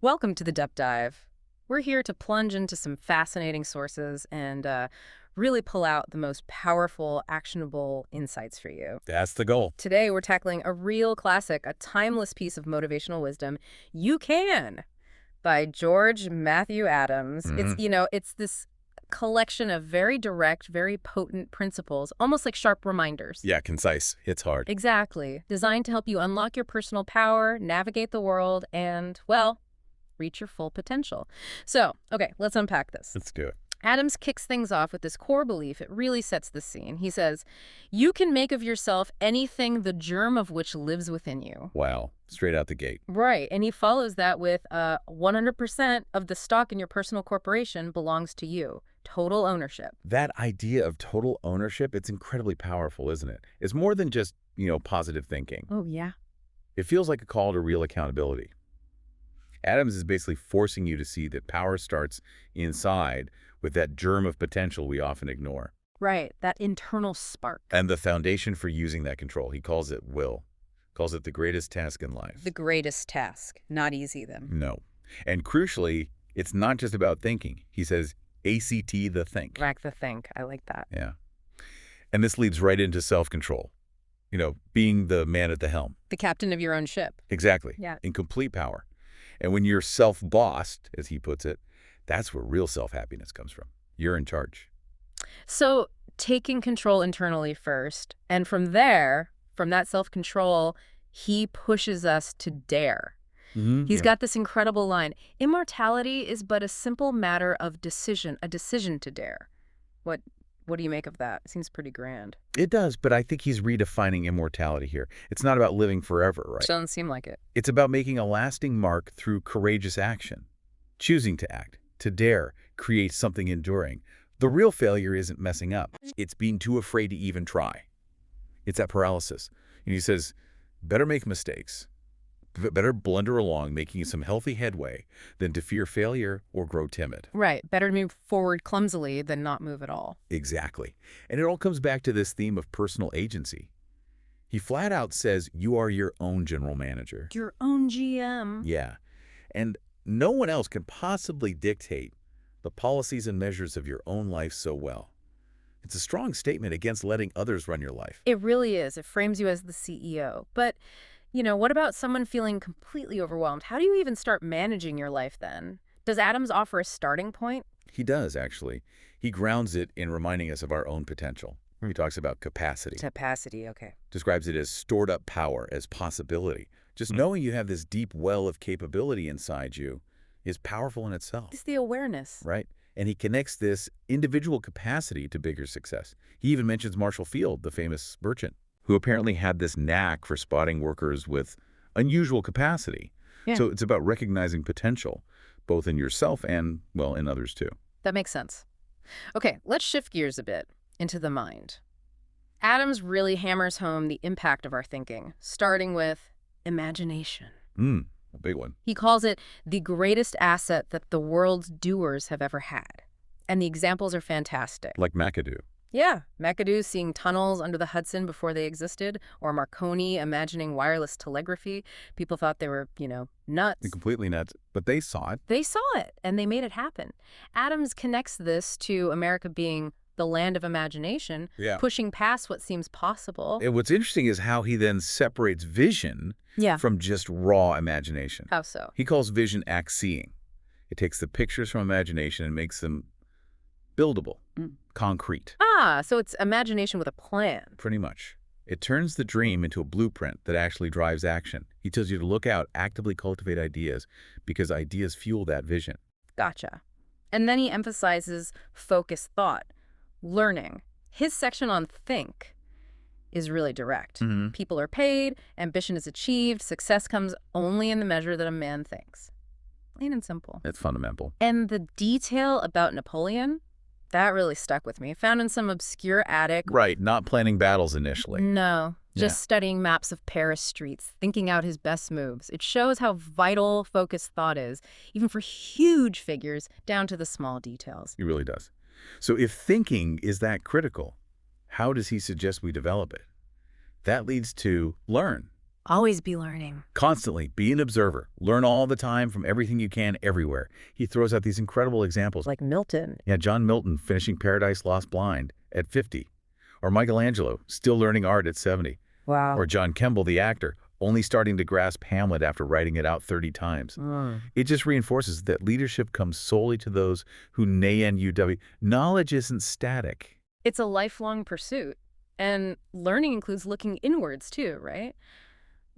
Welcome to the Depth Dive. We're here to plunge into some fascinating sources and really pull out the most powerful, actionable insights for you. That's the goal. Today, we're tackling a real classic, a timeless piece of motivational wisdom, You Can, by George Matthew Adams. hmm It's this collection of very direct, very potent principles, almost like sharp reminders. Yeah, concise. Hits hard. Exactly. Designed to help you unlock your personal power, navigate the world, and, well, reach your full potential. So, okay, let's unpack this. Let's do it. Adams kicks things off with this core belief. It really sets the scene. He says, you can make of yourself anything the germ of which lives within you. Wow. Straight out the gate. Right, and he follows that with 100% of the stock in your personal corporation belongs to you. Total ownership. That idea of total ownership, it's incredibly powerful, isn't it? It's more than just, positive thinking. Oh, yeah. It feels like a call to real accountability. Adams is basically forcing you to see that power starts inside with that germ of potential we often ignore. Right, that internal spark. And the foundation for using that control, he calls it will. Calls it the greatest task in life. The greatest task. Not easy, then. No. And crucially, it's not just about thinking. He says, ACT the think. Rack the think. I like that. Yeah. And this leads right into self-control. Being the man at the helm. The captain of your own ship. Exactly. Yeah. In complete power. And when you're self-bossed, as he puts it, that's where real self-happiness comes from. You're in charge. So taking control internally first, and from there, from that self-control, he pushes us to dare. He's got this incredible line, immortality is but a simple matter of decision, a decision to dare. What do you make of that? It seems pretty grand. It does, but I think he's redefining immortality here. It's not about living forever, right? Doesn't seem like it. It's about making a lasting mark through courageous action, choosing to act, to dare, create something enduring. The real failure isn't messing up. It's being too afraid to even try. It's that paralysis. And he says, better make mistakes, better blunder along, making some healthy headway, than to fear failure or grow timid. Right. Better to move forward clumsily than not move at all. Exactly. And it all comes back to this theme of personal agency. He flat out says you are your own general manager. Your own GM. Yeah. And no one else can possibly dictate the policies and measures of your own life so well. It's a strong statement against letting others run your life. It really is. It frames you as the CEO. But, what about someone feeling completely overwhelmed? How do you even start managing your life then? Does Adams offer a starting point? He does, actually. He grounds it in reminding us of our own potential. He talks about capacity. Capacity, okay. Describes it as stored up power, as possibility. Just knowing you have this deep well of capability inside you is powerful in itself. It's the awareness. Right? And he connects this individual capacity to bigger success. He even mentions Marshall Field, the famous merchant, who apparently had this knack for spotting workers with unusual capacity. Yeah. So it's about recognizing potential, both in yourself and, well, in others too. That makes sense. Okay, let's shift gears a bit into the mind. Adams really hammers home the impact of our thinking, starting with imagination. A big one. He calls it the greatest asset that the world's doers have ever had. And the examples are fantastic. Like McAdoo. Yeah, McAdoo seeing tunnels under the Hudson before they existed, or Marconi imagining wireless telegraphy. People thought they were, nuts. Completely nuts. But they saw it. They saw it, and they made it happen. Adams connects this to America being the land of imagination, pushing past what seems possible. And what's interesting is how he then separates vision from just raw imagination. How so? He calls vision act seeing. It takes the pictures from imagination and makes them buildable, concrete. So it's imagination with a plan. Pretty much. It turns the dream into a blueprint that actually drives action. He tells you to look out, actively cultivate ideas, because ideas fuel that vision. Gotcha. And then he emphasizes focused thought, learning. His section on think is really direct. People are paid, ambition is achieved, success comes only in the measure that a man thinks. Plain and simple. It's fundamental. And the detail about Napoleon, that really stuck with me. Found in some obscure attic. Right, not planning battles initially. No, just studying maps of Paris streets, thinking out his best moves. It shows how vital focused thought is, even for huge figures, down to the small details. It really does. So if thinking is that critical, how does he suggest we develop it? That leads to learn. Always be learning. Constantly be an observer. Learn all the time from everything you can everywhere. He throws out these incredible examples. Like Milton. Yeah, John Milton finishing Paradise Lost blind at 50. Or Michelangelo still learning art at 70. Wow. Or John Kemble, the actor, only starting to grasp Hamlet after writing it out 30 times. It just reinforces that leadership comes solely to those who know. Knowledge isn't static. It's a lifelong pursuit. And learning includes looking inwards too, right?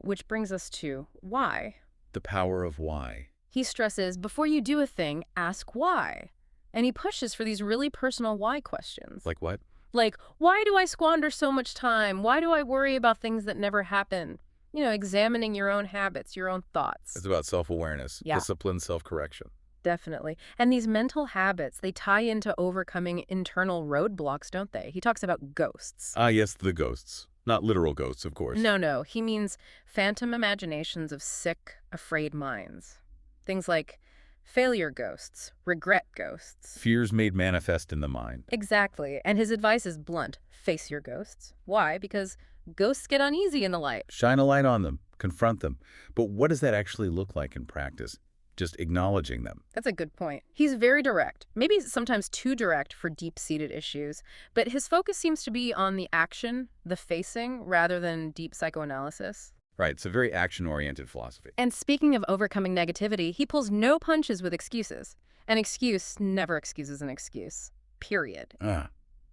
Which brings us to why. The power of why. He stresses, before you do a thing, ask why. And he pushes for these really personal why questions. Like what? Like, why do I squander so much time? Why do I worry about things that never happen? You know, examining your own habits, your own thoughts. It's about self-awareness, discipline, self-correction. Definitely. And these mental habits, they tie into overcoming internal roadblocks, don't they? He talks about ghosts. Ah, yes, the ghosts. Not literal ghosts, of course. No. He means phantom imaginations of sick, afraid minds. Things like failure ghosts, regret ghosts. Fears made manifest in the mind. Exactly. And his advice is blunt. Face your ghosts. Why? Because ghosts get uneasy in the light. Shine a light on them. Confront them. But what does that actually look like in practice? Just acknowledging them. That's a good point. He's very direct, maybe sometimes too direct for deep-seated issues, but his focus seems to be on the action, the facing, rather than deep psychoanalysis. Right, it's a very action-oriented philosophy. And speaking of overcoming negativity, he pulls no punches with excuses. An excuse never excuses an excuse. Period.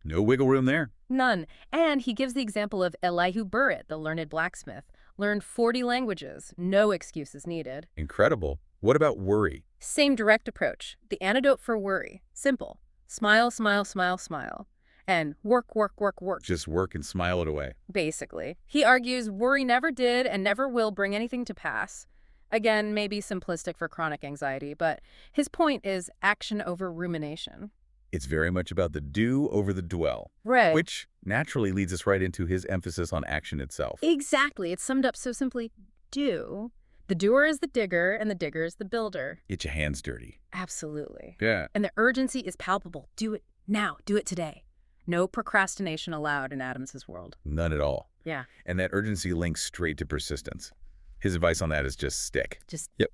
No wiggle room there. None. And he gives the example of Elihu Burritt, the learned blacksmith. Learned 40 languages. No excuses needed. Incredible. What about worry? Same direct approach. The antidote for worry. Simple. Smile, smile, smile, smile. And work, work, work, work. Just work and smile it away. Basically. He argues worry never did and never will bring anything to pass. Again, maybe simplistic for chronic anxiety, but his point is action over rumination. It's very much about the do over the dwell. Right. Which naturally leads us right into his emphasis on action itself. Exactly. It's summed up so simply. Do. The doer is the digger, and the digger is the builder. Get your hands dirty. Absolutely. Yeah. And the urgency is palpable. Do it now. Do it today. No procrastination allowed in Adams's world. None at all. Yeah. And that urgency links straight to persistence. His advice on that is just stick. Yep.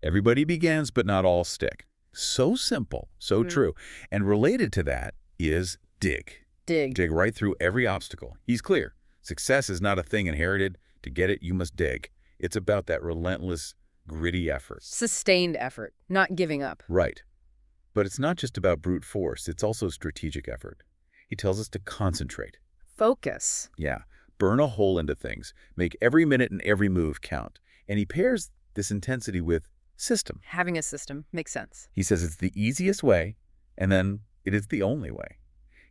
Everybody begins, but not all stick. So simple, so true. And related to that is dig. Dig right through every obstacle. He's clear. Success is not a thing inherited. To get it, you must dig. It's about that relentless, gritty effort. Sustained effort, not giving up. Right. But it's not just about brute force. It's also strategic effort. He tells us to concentrate. Focus. Yeah. Burn a hole into things. Make every minute and every move count. And he pairs this intensity with system. Having a system makes sense. He says it's the easiest way, and then it is the only way.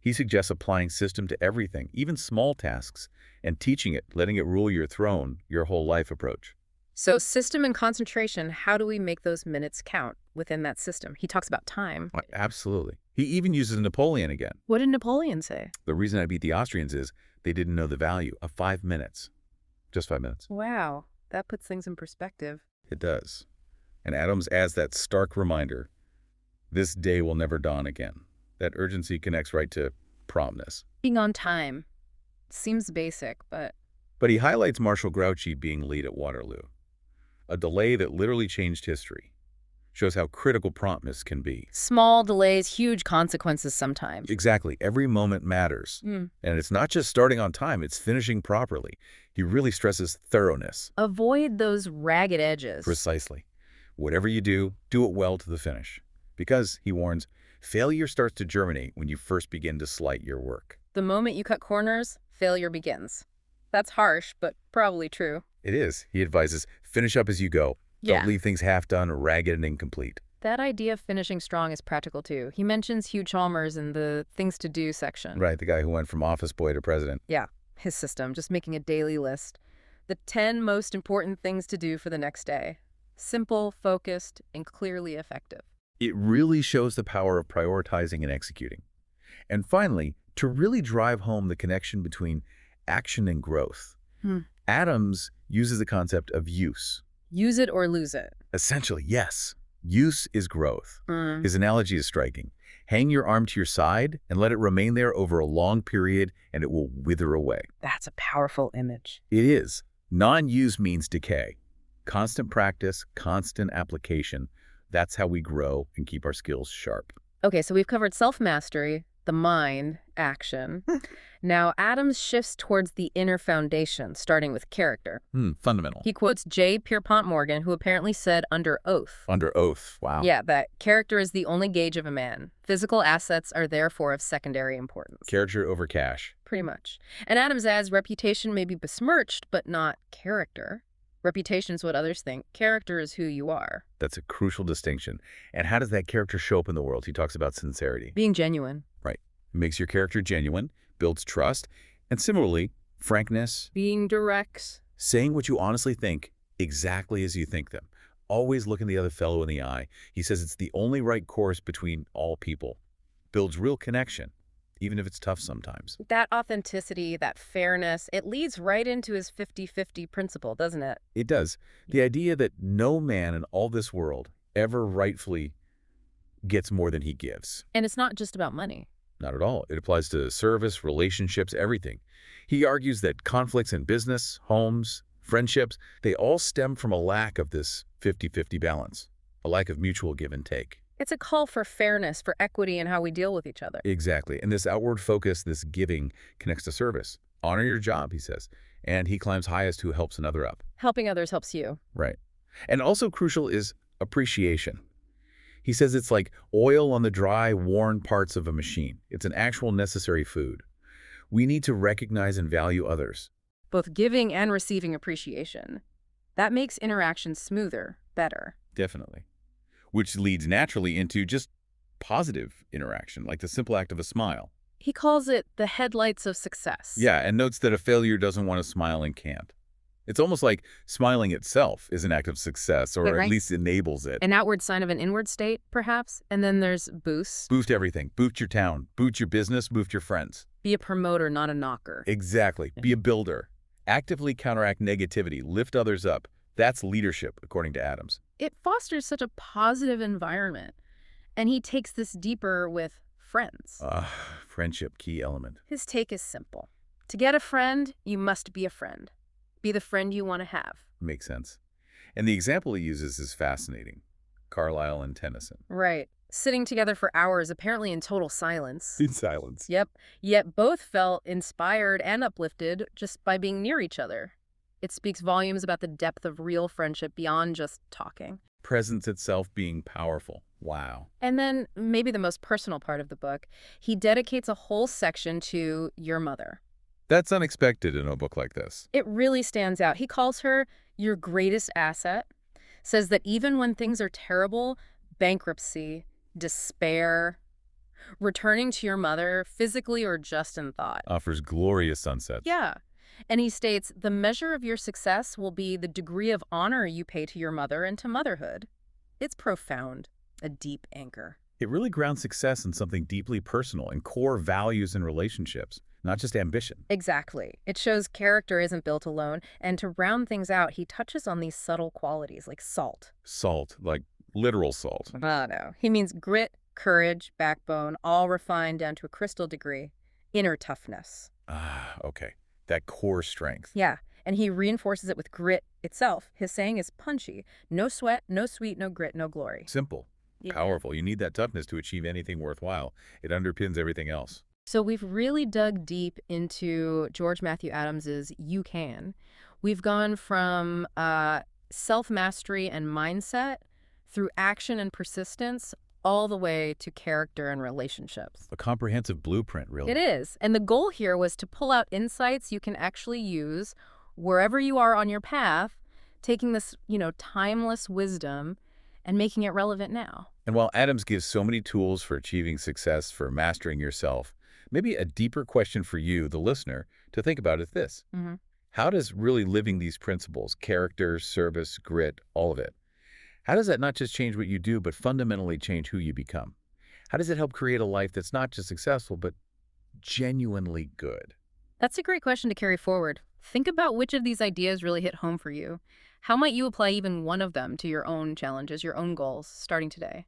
He suggests applying system to everything, even small tasks, and teaching it, letting it rule your throne, your whole life approach. So system and concentration, how do we make those minutes count within that system? He talks about time. Absolutely. He even uses Napoleon again. What did Napoleon say? The reason I beat the Austrians is they didn't know the value of 5 minutes. Just 5 minutes. Wow, that puts things in perspective. It does. And Adams adds that stark reminder, this day will never dawn again. That urgency connects right to promptness. Being on time. Seems basic, but... But he highlights Marshal Grouchy being lead at Waterloo. A delay that literally changed history. Shows how critical promptness can be. Small delays, huge consequences sometimes. Exactly. Every moment matters. And it's not just starting on time, it's finishing properly. He really stresses thoroughness. Avoid those ragged edges. Precisely. Whatever you do it well to the finish. Because, he warns, failure starts to germinate when you first begin to slight your work. The moment you cut corners, failure begins. That's harsh, but probably true. It is. He advises, finish up as you go. Don't leave things half done, ragged, and incomplete. That idea of finishing strong is practical, too. He mentions Hugh Chalmers in the things to do section. Right, the guy who went from office boy to president. Yeah, his system, just making a daily list. The 10 most important things to do for the next day. Simple, focused, and clearly effective. It really shows the power of prioritizing and executing. And finally, to really drive home the connection between action and growth, Adams uses the concept of use. Use it or lose it. Essentially, yes. Use is growth. His analogy is striking. Hang your arm to your side and let it remain there over a long period and it will wither away. That's a powerful image. It is. Non-use means decay. Constant practice, constant application. That's how we grow and keep our skills sharp. Okay, so we've covered self-mastery, the mind, action. Now, Adams shifts towards the inner foundation, starting with character. Fundamental. He quotes J. Pierpont Morgan, who apparently said under oath. Under oath. Wow. Yeah, that character is the only gauge of a man. Physical assets are therefore of secondary importance. Character over cash. Pretty much. And Adams adds reputation may be besmirched, but not character. Reputation is what others think. Character is who you are. That's a crucial distinction. And how does that character show up in the world? He talks about sincerity. Being genuine. Right. It makes your character genuine, builds trust, and similarly, frankness. Being direct. Saying what you honestly think exactly as you think them. Always looking the other fellow in the eye. He says it's the only right course between all people. Builds real connection, even if it's tough sometimes. That authenticity, that fairness, it leads right into his 50-50 principle, doesn't it? It does. The idea that no man in all this world ever rightfully gets more than he gives. And it's not just about money. Not at all. It applies to service, relationships, everything. He argues that conflicts in business, homes, friendships, they all stem from a lack of this 50-50 balance, a lack of mutual give and take. It's a call for fairness, for equity in how we deal with each other. Exactly. And this outward focus, this giving, connects to service. Honor your job, he says. And he climbs highest who helps another up. Helping others helps you. Right. And also crucial is appreciation. He says it's like oil on the dry, worn parts of a machine. It's an actual necessary food. We need to recognize and value others. Both giving and receiving appreciation. That makes interactions smoother, better. Definitely. Which leads naturally into just positive interaction, like the simple act of a smile. He calls it the headlights of success. Yeah, and notes that a failure doesn't want to smile and can't. It's almost like smiling itself is an act of success, or Right. at least enables it. An outward sign of an inward state, perhaps. And then there's boosts. Boost everything. Boost your town. Boost your business. Boost your friends. Be a promoter, not a knocker. Exactly. Be a builder. Actively counteract negativity. Lift others up. That's leadership, according to Adams. It fosters such a positive environment. And he takes this deeper with friends. Friendship, key element. His take is simple. To get a friend, you must be a friend. Be the friend you want to have. Makes sense. And the example he uses is fascinating. Carlyle and Tennyson. Right. Sitting together for hours, apparently in total silence. In silence. Yep. Yet both felt inspired and uplifted just by being near each other. It speaks volumes about the depth of real friendship beyond just talking. Presence itself being powerful. Wow. And then, maybe the most personal part of the book, he dedicates a whole section to your mother. That's unexpected in a book like this. It really stands out. He calls her your greatest asset, says that even when things are terrible, bankruptcy, despair, returning to your mother, physically or just in thought. Offers glorious sunsets. Yeah. And he states, the measure of your success will be the degree of honor you pay to your mother and to motherhood. It's profound, a deep anchor. It really grounds success in something deeply personal and core values and relationships, not just ambition. Exactly. It shows character isn't built alone, and to round things out, he touches on these subtle qualities like salt. Salt, like literal salt. Oh, no. He means grit, courage, backbone, all refined down to a crystal degree. Inner toughness. Okay. That core strength. Yeah, and he reinforces it with grit itself. His saying is punchy. No sweat, no sweat, no grit, no glory. Simple. Yeah. Powerful. You need that toughness to achieve anything worthwhile. It underpins everything else. So we've really dug deep into George Matthew Adams's You Can. We've gone from self-mastery and mindset through action and persistence all the way to character and relationships. A comprehensive blueprint, really. It is. And the goal here was to pull out insights you can actually use wherever you are on your path, taking this, timeless wisdom and making it relevant now. And while Adams gives so many tools for achieving success, for mastering yourself, maybe a deeper question for you, the listener, to think about is this. How does really living these principles, character, service, grit, all of it, how does that not just change what you do, but fundamentally change who you become? How does it help create a life that's not just successful, but genuinely good? That's a great question to carry forward. Think about which of these ideas really hit home for you. How might you apply even one of them to your own challenges, your own goals, starting today?